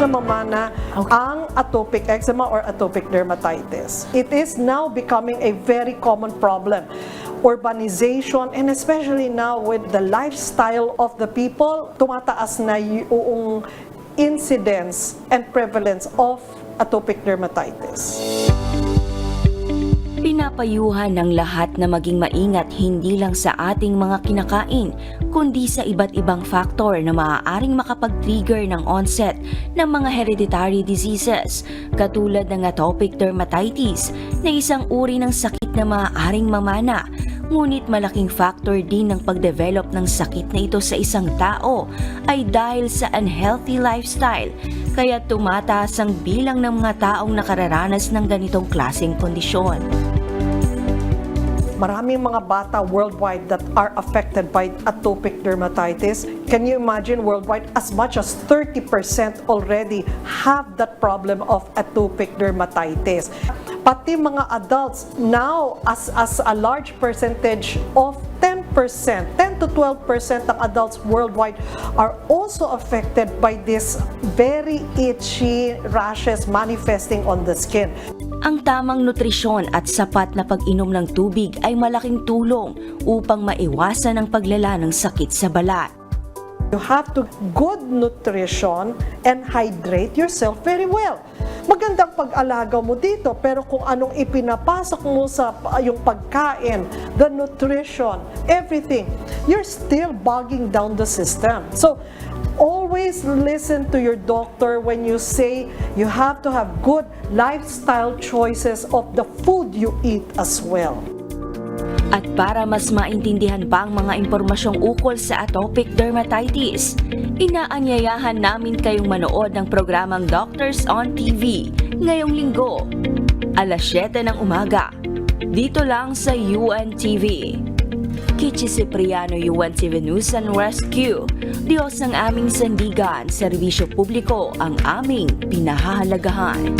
siya mamana ang atopic eczema or atopic dermatitis. It is now becoming a very common problem. Urbanization, and especially now with the lifestyle of the people, tumataas na yung incidence and prevalence of atopic dermatitis. Pinapayuhan ng lahat na maging maingat hindi lang sa ating mga kinakain, kundi sa iba't ibang faktor na maaaring makapag-trigger ng onset ng mga hereditary diseases, katulad ng atopic dermatitis na isang uri ng sakit na maaaring mamana. Ngunit malaking factor din ng pag-develop ng sakit na ito sa isang tao ay dahil sa unhealthy lifestyle, kaya tumataas ang bilang ng mga taong nakararanas ng ganitong klaseng kondisyon. Maraming mga bata worldwide that are affected by atopic dermatitis. Can you imagine worldwide as much as 30% already have that problem of atopic dermatitis? Pati mga adults now as a large percentage of 10% to 12% ng adults worldwide are also affected by this very itchy rashes manifesting on the skin. Ang tamang nutrisyon at sapat na pag-inom ng tubig ay malaking tulong upang maiwasan ang paglala ng sakit sa balat. You have to good nutrition and hydrate yourself very well. Magandang pag-alaga mo dito, pero kung anong ipinapasok mo sa yung pagkain, the nutrition, everything, you're still bogging down the system. So, always listen to your doctor when you say you have to have good lifestyle choices of the food you eat as well. At para mas maintindihan pa ang mga impormasyong ukol sa atopic dermatitis, inaanyayahan namin kayong manood ng programang Doctors on TV ngayong linggo, alas 7 ng umaga, dito lang sa UNTV. Kichi Cipriano, UNTV News and Rescue. Diyos ang aming sandigan, serbisyo publiko ang aming pinahahalagahan.